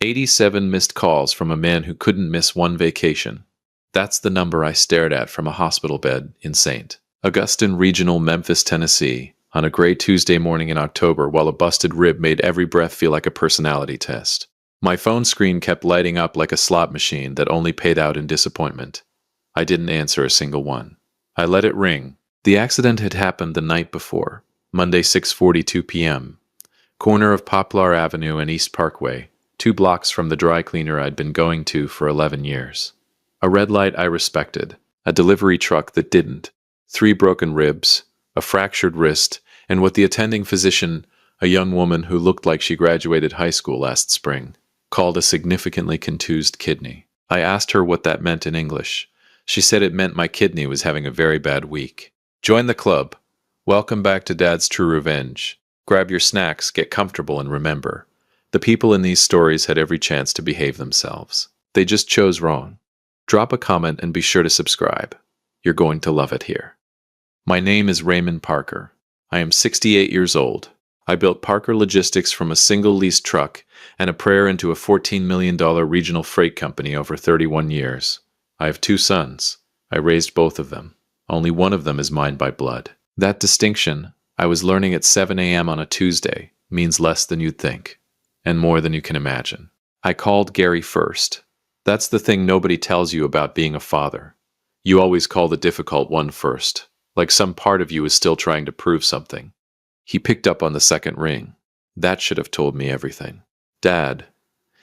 87 missed calls from a man who couldn't miss one vacation. That's the number I stared at from a hospital bed in St. Augustine Regional, Memphis, Tennessee, on a gray Tuesday morning in October while a busted rib made every breath feel like a personality test. My phone screen kept lighting up like a slot machine that only paid out in disappointment. I didn't answer a single one. I let it ring. The accident had happened the night before, Monday 6:42 p.m., corner of Poplar Avenue and East Parkway, 2 blocks from the dry cleaner I'd been going to for 11 years. A red light I respected, a delivery truck that didn't, 3 broken ribs, a fractured wrist, and what the attending physician, a young woman who looked like she graduated high school last spring, called a significantly contused kidney. I asked her what that meant in English. She said it meant my kidney was having a very bad week. Join the club. Welcome back to Dad's True Revenge. Grab your snacks, get comfortable, and remember, the people in these stories had every chance to behave themselves. They just chose wrong. Drop a comment and be sure to subscribe. You're going to love it here. My name is Raymond Parker. I am 68 years old. I built Parker Logistics from a single leased truck and a prayer into a $14 million regional freight company over 31 years. I have 2 sons. I raised both of them. Only one of them is mine by blood. That distinction, I was learning at 7 a.m. on a Tuesday, means less than you'd think, and more than you can imagine. I called Gary first. That's the thing nobody tells you about being a father. You always call the difficult one first, like some part of you is still trying to prove something. He picked up on the second ring. That should have told me everything. Dad.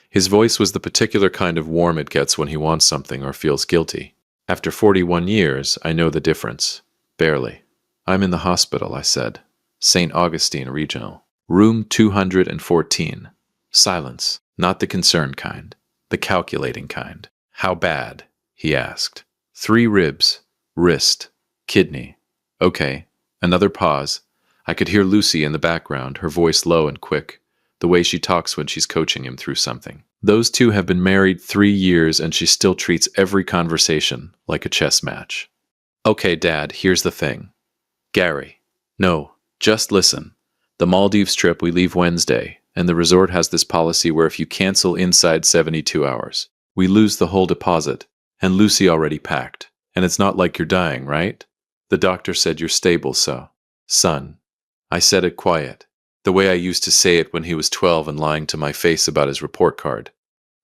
His voice was the particular kind of warm it gets when he wants something or feels guilty. After 41 years, I know the difference. Barely. I'm in the hospital, I said. St. Augustine Regional. Room 214. Silence. Not the concerned kind. The calculating kind. How bad? He asked. 3 ribs. Wrist. Kidney. Okay. Another pause. I could hear Lucy in the background, her voice low and quick, the way she talks when she's coaching him through something. Those 2 have been married 3 years and she still treats every conversation like a chess match. Okay, Dad, here's the thing. Gary. No, just listen. The Maldives trip, we leave Wednesday, and the resort has this policy where if you cancel inside 72 hours, we lose the whole deposit, and Lucy already packed. And it's not like you're dying, right? The doctor said you're stable, so. Son. I said it quiet, the way I used to say it when he was 12 and lying to my face about his report card.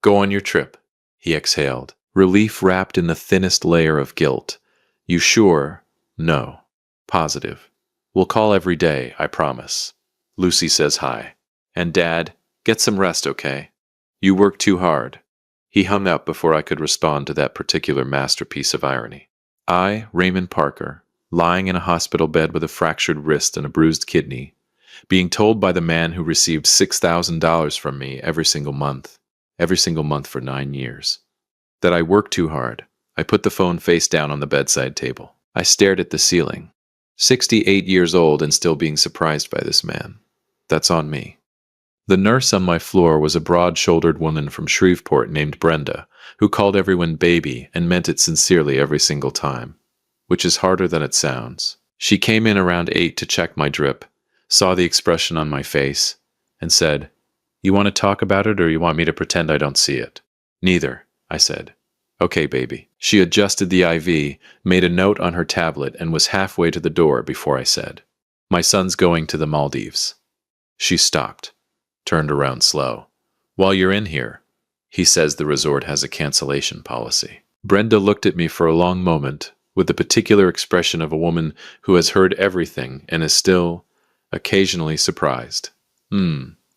Go on your trip. He exhaled, relief wrapped in the thinnest layer of guilt. You sure? No. Positive. We'll call every day, I promise. Lucy says hi. And Dad, get some rest, okay? You work too hard. He hung up before I could respond to that particular masterpiece of irony. I, Raymond Parker, lying in a hospital bed with a fractured wrist and a bruised kidney, being told by the man who received $6,000 from me every single month for 9 years, that I work too hard. I put the phone face down on the bedside table. I stared at the ceiling. 68 years old and still being surprised by this man. That's on me. The nurse on my floor was a broad-shouldered woman from Shreveport named Brenda, who called everyone baby and meant it sincerely every single time, which is harder than it sounds. She came in around 8 to check my drip, saw the expression on my face, and said, "You want to talk about it or you want me to pretend I don't see it?" "Neither," I said. "Okay, baby." She adjusted the IV, made a note on her tablet, and was halfway to the door before I said, "My son's going to the Maldives." She stopped, turned around slow. "While you're in here," he says the resort has a cancellation policy. Brenda looked at me for a long moment, with the particular expression of a woman who has heard everything and is still, occasionally surprised.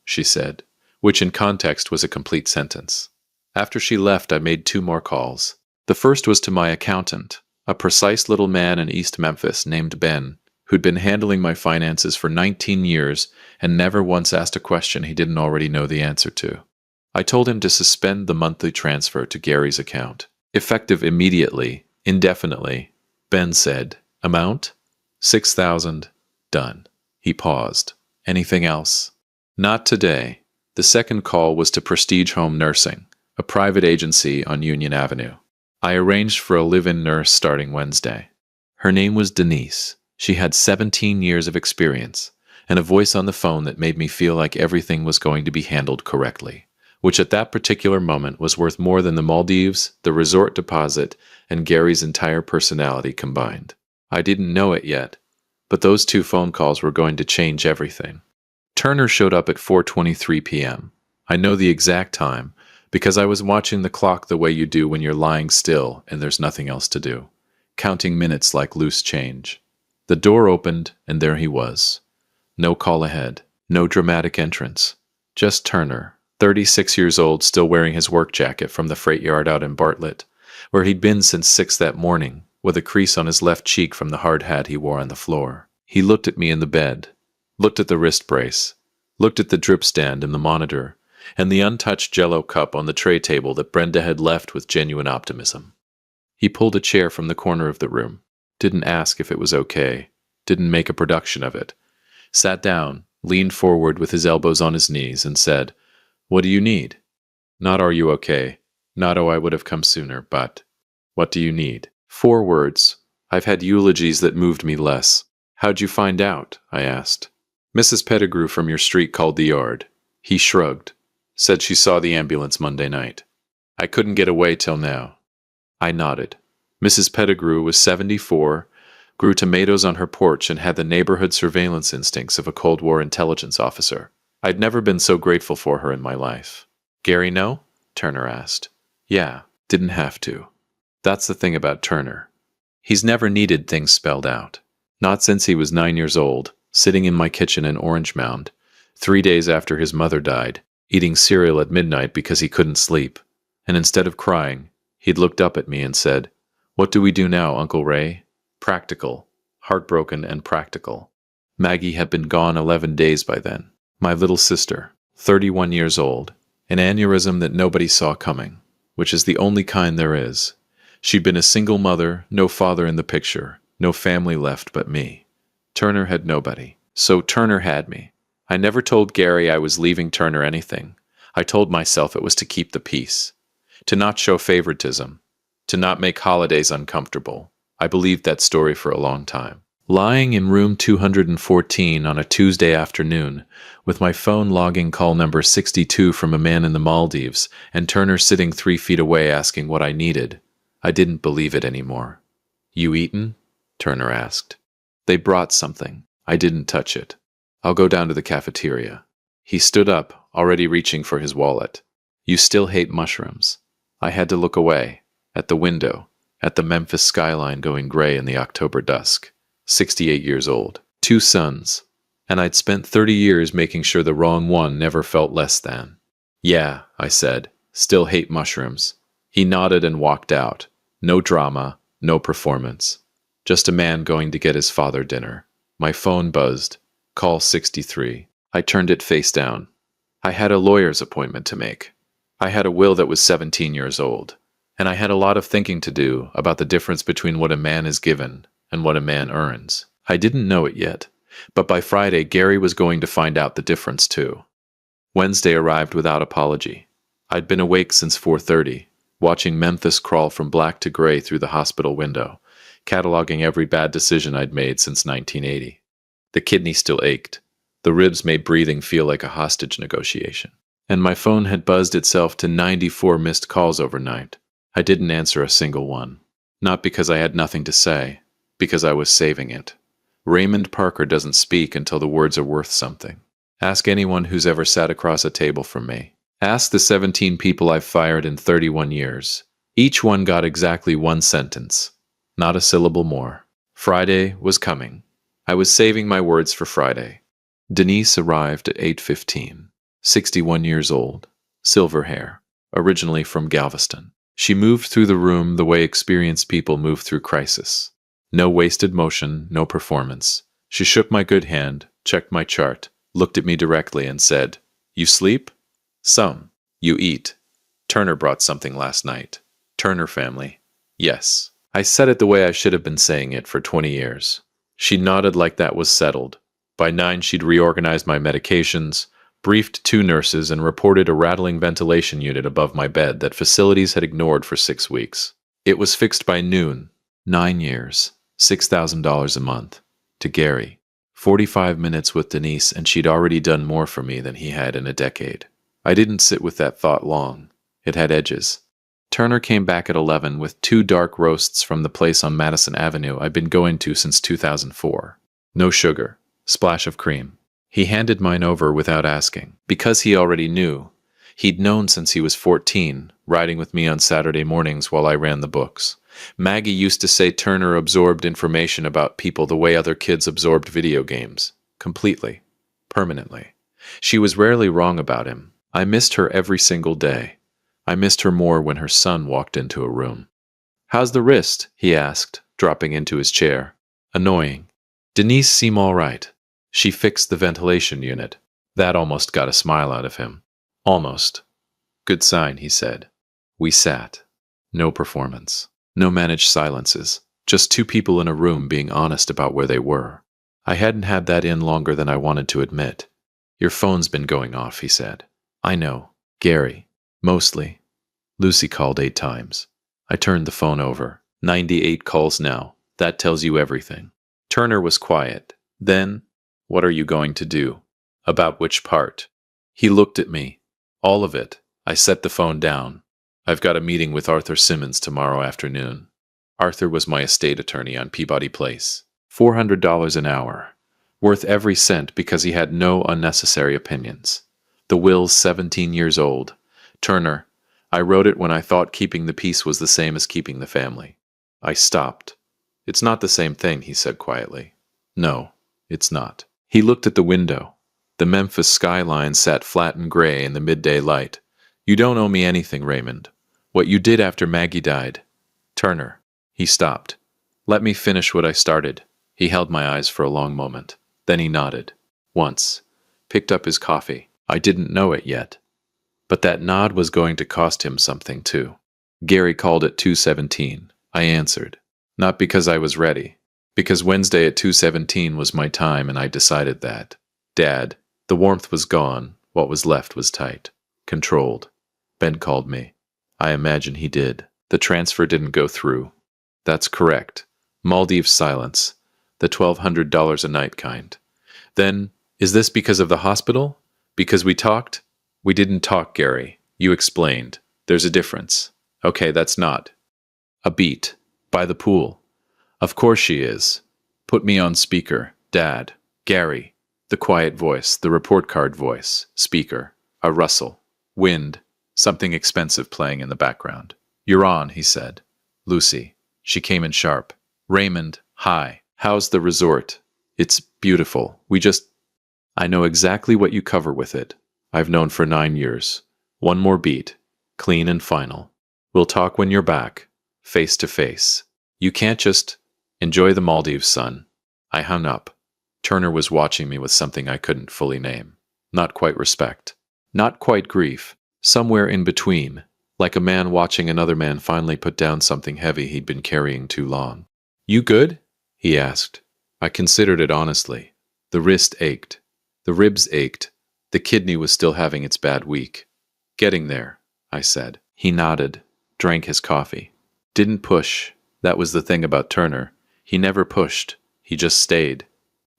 She said, which in context was a complete sentence. After she left, I made 2 more calls. The first was to my accountant, a precise little man in East Memphis named Ben, who'd been handling my finances for 19 years and never once asked a question he didn't already know the answer to. I told him to suspend the monthly transfer to Gary's account, effective immediately, indefinitely. Ben said, "Amount? 6,000. Done." He paused. "Anything else?" "Not today." The second call was to Prestige Home Nursing, a private agency on Union Avenue. I arranged for a live-in nurse starting Wednesday. Her name was Denise. She had 17 years of experience, and a voice on the phone that made me feel like everything was going to be handled correctly. which at that particular moment was worth more than the Maldives, the resort deposit, and Gary's entire personality combined. I didn't know it yet, but those 2 phone calls were going to change everything. Turner showed up at 4:23 p.m. I know the exact time because I was watching the clock the way you do when you're lying still and there's nothing else to do, counting minutes like loose change. The door opened and there he was. No call ahead, no dramatic entrance. Just Turner, 36 years old, still wearing his work jacket from the freight yard out in Bartlett, where he'd been since 6 that morning, with a crease on his left cheek from the hard hat he wore on the floor. He looked at me in the bed, looked at the wrist brace, looked at the drip stand and the monitor, and the untouched Jell-O cup on the tray table that Brenda had left with genuine optimism. He pulled a chair from the corner of the room, didn't ask if it was okay, didn't make a production of it, sat down, leaned forward with his elbows on his knees, and said, "What do you need? Not are you okay? Not oh I would have come sooner, but what do you need?" 4 words. I've had eulogies that moved me less. "How'd you find out?" I asked. "Mrs. Pettigrew from your street called the yard." He shrugged, said she saw the ambulance Monday night. "I couldn't get away till now." I nodded. Mrs. Pettigrew was 74, grew tomatoes on her porch, and had the neighborhood surveillance instincts of a Cold War intelligence officer. I'd never been so grateful for her in my life. "Gary know?" Turner asked. "Yeah, didn't have to." That's the thing about Turner. He's never needed things spelled out. Not since he was 9 years old, sitting in my kitchen in Orange Mound, 3 days after his mother died, eating cereal at midnight because he couldn't sleep. And instead of crying, he'd looked up at me and said, "What do we do now, Uncle Ray?" Practical, heartbroken and practical. Maggie had been gone 11 days by then. My little sister, 31 years old, an aneurysm that nobody saw coming, which is the only kind there is. She'd been a single mother, no father in the picture, no family left but me. Turner had nobody. So Turner had me. I never told Gary I was leaving Turner anything. I told myself it was to keep the peace, to not show favoritism, to not make holidays uncomfortable. I believed that story for a long time. Lying in room 214 on a Tuesday afternoon, with my phone logging call number 62 from a man in the Maldives, and Turner sitting 3 feet away asking what I needed, I didn't believe it anymore. "You eaten?" Turner asked. "They brought something. I didn't touch it. I'll go down to the cafeteria." He stood up, already reaching for his wallet. "You still hate mushrooms." I had to look away, at the window, at the Memphis skyline going gray in the October dusk. 68 years old, 2 sons, and I'd spent 30 years making sure the wrong one never felt less than. "Yeah," I said, "still hate mushrooms." He nodded and walked out. No drama, no performance. Just a man going to get his father dinner. My phone buzzed. Call 63. I turned it face down. I had a lawyer's appointment to make. I had a will that was 17 years old, and I had a lot of thinking to do about the difference between what a man is given and what a man earns. I didn't know it yet, but by Friday Gary was going to find out the difference too. Wednesday arrived without apology. I'd been awake since 4:30, watching Memphis crawl from black to gray through the hospital window, cataloging every bad decision I'd made since 1980. The kidney still ached. The ribs made breathing feel like a hostage negotiation. And my phone had buzzed itself to 94 missed calls overnight. I didn't answer a single one. Not because I had nothing to say, because I was saving it. Raymond Parker doesn't speak until the words are worth something. Ask anyone who's ever sat across a table from me. Ask the 17 people I've fired in 31 years. Each one got exactly 1 sentence. Not a syllable more. Friday was coming. I was saving my words for Friday. Denise arrived at 8:15. 61 years old. Silver hair. Originally from Galveston. She moved through the room the way experienced people move through crisis. No wasted motion, no performance. She shook my good hand, checked my chart, looked at me directly and said, "You sleep?" "Some." "You eat?" "Turner brought something last night." "Turner family?" "Yes." I said it the way I should have been saying it for 20 years. She nodded like that was settled. By 9 she'd reorganized my medications, briefed 2 nurses, and reported a rattling ventilation unit above my bed that facilities had ignored for 6 weeks. It was fixed by noon. 9 years. $6,000 a month. To Gary. 45 minutes with Denise, and she'd already done more for me than he had in a decade. I didn't sit with that thought long. It had edges. Turner came back at 11 with 2 dark roasts from the place on Madison Avenue I'd been going to since 2004. No sugar, splash of cream. He handed mine over without asking, because he already knew. He'd known since he was 14, riding with me on Saturday mornings while I ran the books. Maggie used to say Turner absorbed information about people the way other kids absorbed video games. Completely. Permanently. She was rarely wrong about him. I missed her every single day. I missed her more when her son walked into a room. "How's the wrist?" he asked, dropping into his chair. Annoying. "Denise seem all right. She fixed the ventilation unit." That almost got a smile out of him. Almost. "Good sign," he said. We sat. No performance. No managed silences. Just 2 people in a room being honest about where they were. I hadn't had that in longer than I wanted to admit. "Your phone's been going off," he said. "I know. Gary. Mostly. Lucy called 8 times. I turned the phone over. 98 calls now. That tells you everything." Turner was quiet. Then, "What are you going to do?" "About which part?" He looked at me. "All of it." I set the phone down. "I've got a meeting with Arthur Simmons tomorrow afternoon." Arthur was my estate attorney on Peabody Place. $400 an hour. Worth every cent because he had no unnecessary opinions. The will's 17 years old. "Turner, I wrote it when I thought keeping the peace was the same as keeping the family." I stopped. "It's not the same thing," he said quietly. "No, it's not." He looked at the window. The Memphis skyline sat flat and gray in the midday light. "You don't owe me anything, Raymond. What you did after Maggie died." "Turner." He stopped. "Let me finish what I started." He held my eyes for a long moment. Then he nodded. Once. Picked up his coffee. I didn't know it yet. But that nod was going to cost him something, too. "Gary called at 2:17. I answered. Not because I was ready. Because Wednesday at 2:17 was my time and I decided that. Dad, the warmth was gone. What was left was tight. Controlled. Ben called me. I imagine he did. The transfer didn't go through." "That's correct." Maldives silence. The $1,200 a night kind. "Then, is this because of the hospital? Because we talked?" "We didn't talk, Gary. You explained. There's a difference." "Okay, that's not." "A beat. By the pool." "Of course she is." "Put me on speaker. Dad. Gary." The quiet voice, the report card voice. Speaker. A rustle. Wind. Something expensive playing in the background. "You're on," he said. "Lucy." She came in sharp. "Raymond, hi. How's the resort?" "It's beautiful. I know exactly what you cover with it. I've known for 9 years. One more beat. Clean and final. We'll talk when you're back. Face to face. You can't just enjoy the Maldives, son." I hung up. Turner was watching me with something I couldn't fully name. Not quite respect. Not quite grief. Somewhere in between. Like a man watching another man finally put down something heavy he'd been carrying too long. "You good?" he asked. I considered it honestly. The wrist ached. The ribs ached. The kidney was still having its bad week. "Getting there," I said. He nodded, drank his coffee. Didn't push. That was the thing about Turner. He never pushed. He just stayed.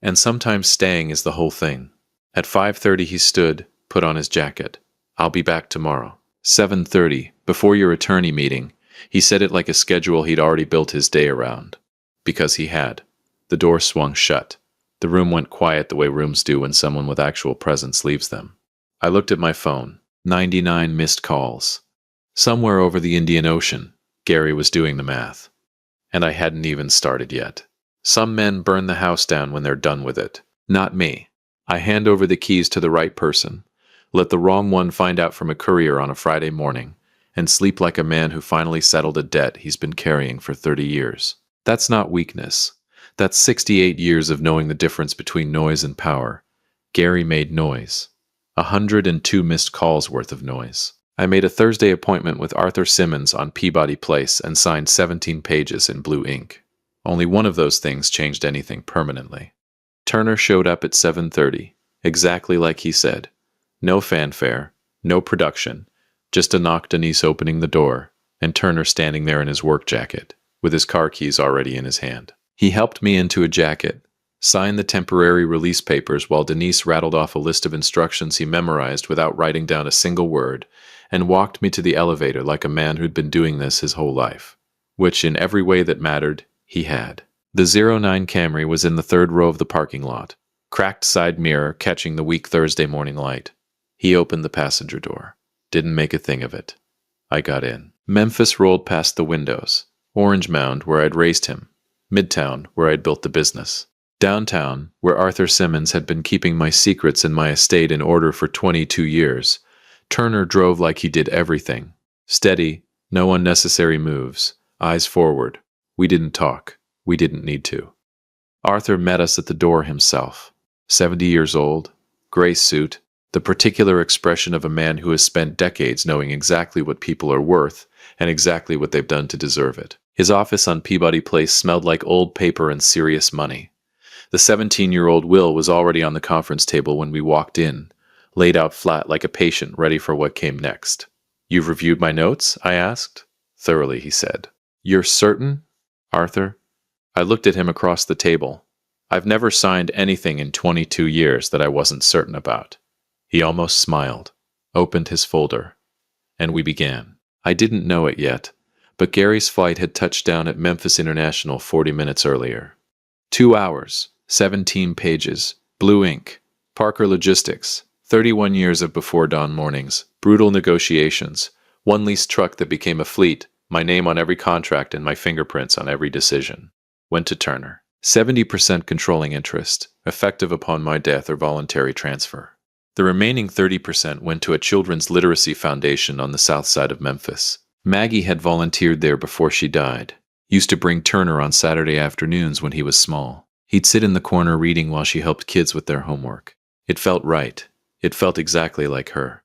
And sometimes staying is the whole thing. At 5:30 he stood, put on his jacket. "I'll be back tomorrow." 7:30, before your attorney meeting. He said it like a schedule he'd already built his day around. Because he had. The door swung shut. The room went quiet the way rooms do when someone with actual presence leaves them. I looked at my phone. 99 missed calls. Somewhere over the Indian Ocean. Gary was doing the math. And I hadn't even started yet. Some men burn the house down when they're done with it. Not me. I hand over the keys to the right person, let the wrong one find out from a courier on a Friday morning, and sleep like a man who finally settled a debt he's been carrying for 30 years. That's not weakness. That's 68 years of knowing the difference between noise and power. Gary made noise. 102 missed calls worth of noise. I made a Thursday appointment with Arthur Simmons on Peabody Place and signed 17 pages in blue ink. Only one of those things changed anything permanently. Turner showed up at 7:30, exactly like he said. No fanfare, no production, just a knock, Denise opening the door, and Turner standing there in his work jacket, with his car keys already in his hand. He helped me into a jacket, signed the temporary release papers while Denise rattled off a list of instructions he memorized without writing down a single word, and walked me to the elevator like a man who'd been doing this his whole life. Which, in every way that mattered, he had. The '09 Camry was in the third row of the parking lot, cracked side mirror catching the weak Thursday morning light. He opened the passenger door. Didn't make a thing of it. I got in. Memphis rolled past the windows. Orange Mound, where I'd raised him. Midtown, where I'd built the business. Downtown, where Arthur Simmons had been keeping my secrets and my estate in order for 22 years. Turner drove like he did everything. Steady, no unnecessary moves. Eyes forward. We didn't talk. We didn't need to. Arthur met us at the door himself. 70 years old, gray suit, the particular expression of a man who has spent decades knowing exactly what people are worth and exactly what they've done to deserve it. His office on Peabody Place smelled like old paper and serious money. The 17-year-old Will was already on the conference table when we walked in, laid out flat like a patient ready for what came next. "You've reviewed my notes?" I asked. "Thoroughly," he said. "You're certain, Arthur?" I looked at him across the table. I've never signed anything in 22 years that I wasn't certain about. He almost smiled, opened his folder, and we began. I didn't know it yet, but Gary's flight had touched down at Memphis International 40 minutes earlier. 2 hours, 17 pages, blue ink, Parker Logistics, 31 years of before dawn mornings, brutal negotiations, one leased truck that became a fleet, my name on every contract and my fingerprints on every decision. Went to Turner. 70% controlling interest, effective upon my death or voluntary transfer. The remaining 30% went to a children's literacy foundation on the south side of Memphis. Maggie had volunteered there before she died. Used to bring Turner on Saturday afternoons when he was small. He'd sit in the corner reading while she helped kids with their homework. It felt right. It felt exactly like her.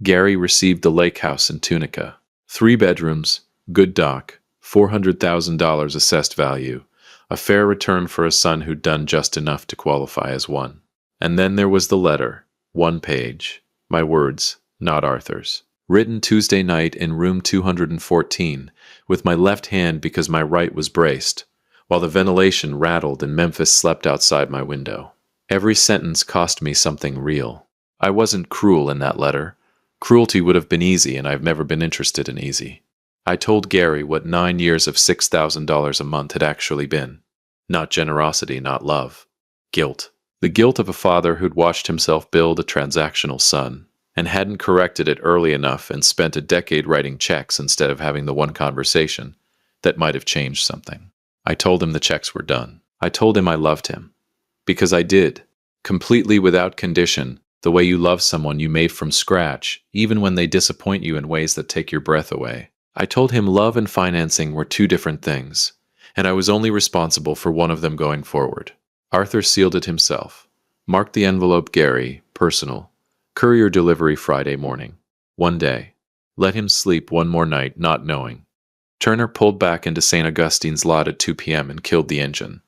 Gary received the lake house in Tunica. 3 bedrooms, good dock, $400,000 assessed value, a fair return for a son who'd done just enough to qualify as one. And then there was the letter, 1 page, my words, not Arthur's. Written Tuesday night in room 214, with my left hand because my right was braced, while the ventilation rattled and Memphis slept outside my window. Every sentence cost me something real. I wasn't cruel in that letter. Cruelty would have been easy, and I've never been interested in easy. I told Gary what 9 years of $6,000 a month had actually been. Not generosity, not love. Guilt. The guilt of a father who'd watched himself build a transactional son, and hadn't corrected it early enough and spent a decade writing checks instead of having the one conversation that might have changed something. I told him the checks were done. I told him I loved him. Because I did. Completely without condition, the way you love someone you made from scratch, even when they disappoint you in ways that take your breath away. I told him love and financing were 2 different things, and I was only responsible for one of them going forward. Arthur sealed it himself. Marked the envelope Gary, personal. Courier delivery Friday morning. 1 day. Let him sleep one more night, not knowing. Turner pulled back into St. Augustine's lot at 2 p.m. and killed the engine.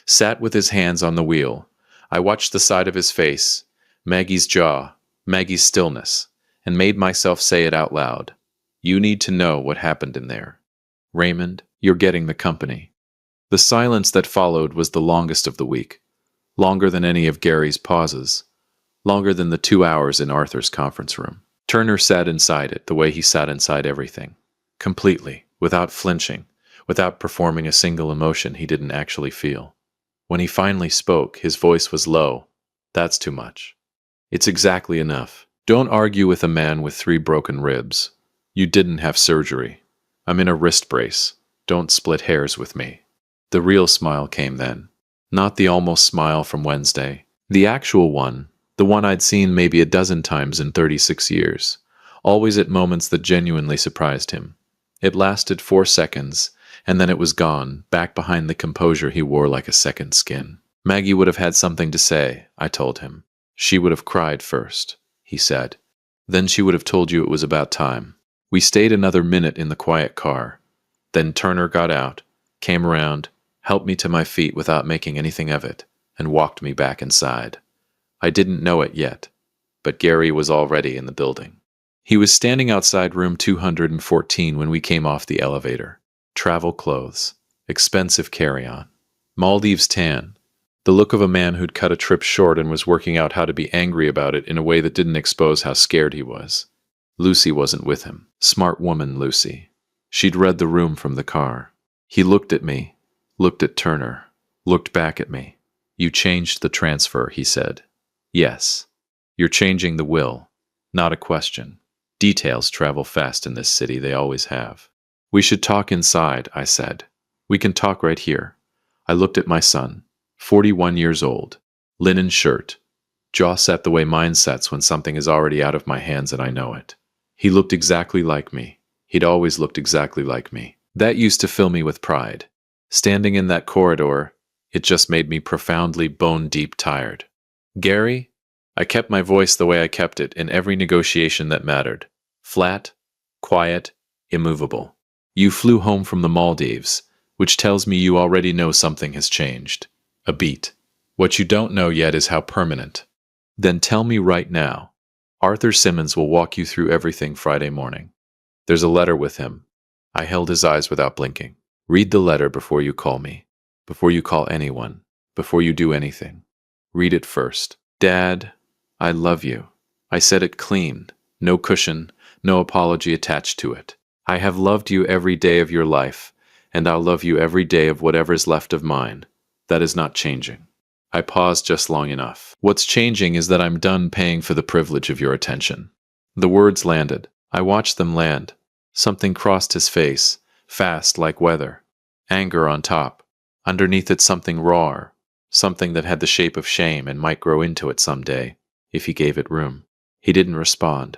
Sat with his hands on the wheel. I watched the side of his face, Maggie's jaw, Maggie's stillness, and made myself say it out loud. You need to know what happened in there. Raymond, you're getting the company. The silence that followed was the longest of the week. Longer than any of Gary's pauses. Longer than the 2 hours in Arthur's conference room. Turner sat inside it the way he sat inside everything. Completely, without flinching, without performing a single emotion he didn't actually feel. When he finally spoke, his voice was low. That's too much. It's exactly enough. Don't argue with a man with 3 broken ribs. You didn't have surgery. I'm in a wrist brace. Don't split hairs with me. The real smile came then. Not the almost smile from Wednesday. The actual one. The one I'd seen maybe a dozen times in 36 years. Always at moments that genuinely surprised him. It lasted 4 seconds, and then it was gone, back behind the composure he wore like a second skin. Maggie would have had something to say, I told him. She would have cried first, he said. Then she would have told you it was about time. We stayed another minute in the quiet car. Then Turner got out, came around, helped me to my feet without making anything of it, and walked me back inside. I didn't know it yet, but Gary was already in the building. He was standing outside room 214 when we came off the elevator. Travel clothes, expensive carry-on, Maldives tan, The look of a man who'd cut a trip short and was working out how to be angry about it in a way that didn't expose how scared he was. Lucy wasn't with him. Smart woman, Lucy. She'd read the room from the car. He looked at me, looked at Turner, looked back at me. You changed the transfer, he said. Yes. You're changing the will. Not a question. Details travel fast in this city, they always have. We should talk inside, I said. We can talk right here. I looked at my son, 41 years old, linen shirt, jaw set the way mine sets when something is already out of my hands and I know it. He looked exactly like me. He'd always looked exactly like me. That used to fill me with pride. Standing in that corridor, it just made me profoundly bone-deep tired. Gary? I kept my voice the way I kept it in every negotiation that mattered. Flat, quiet, immovable. You flew home from the Maldives, which tells me you already know something has changed. A beat. What you don't know yet is how permanent. Then tell me right now. Arthur Simmons will walk you through everything Friday morning. There's a letter with him. I held his eyes without blinking. Read the letter before you call me. Before you call anyone. Before you do anything. Read it first. Dad, I love you. I said it clean. No cushion, no apology attached to it. I have loved you every day of your life, and I'll love you every day of whatever's left of mine. That is not changing. I paused just long enough. What's changing is that I'm done paying for the privilege of your attention. The words landed. I watched them land. Something crossed his face, fast like weather. Anger on top. Underneath it something raw, something that had the shape of shame and might grow into it someday, if he gave it room. He didn't respond.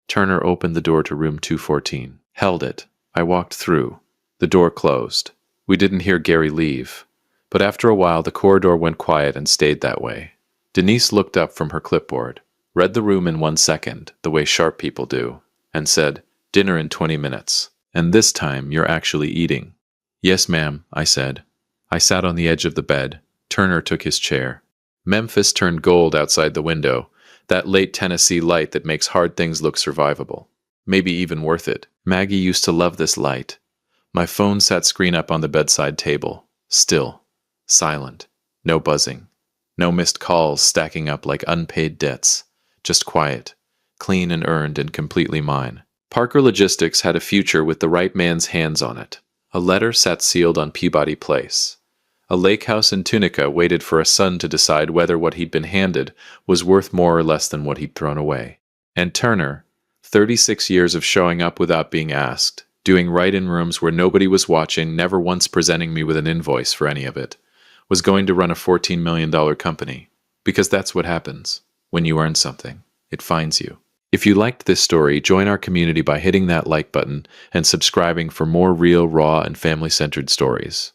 Turner opened the door to room 214. Held it. I walked through. The door closed. We didn't hear Gary leave. But after a while, the corridor went quiet and stayed that way. Denise looked up from her clipboard, read the room in 1 second, the way sharp people do, and said, "Dinner in 20 minutes. And this time, you're actually eating." "Yes, ma'am," I said. I sat on the edge of the bed. Turner took his chair. Memphis turned gold outside the window, that late Tennessee light that makes hard things look survivable. Maybe even worth it. Maggie used to love this light. My phone sat screen up on the bedside table. Still. Silent. No buzzing. No missed calls stacking up like unpaid debts. Just quiet. Clean and earned and completely mine. Parker Logistics had a future with the right man's hands on it. A letter sat sealed on Peabody Place. A lake house in Tunica waited for a son to decide whether what he'd been handed was worth more or less than what he'd thrown away. And Turner, 36 years of showing up without being asked, doing right in rooms where nobody was watching, never once presenting me with an invoice for any of it, was going to run a $14 million company. Because that's what happens. When you earn something, it finds you. If you liked this story, join our community by hitting that like button and subscribing for more real, raw, and family-centered stories.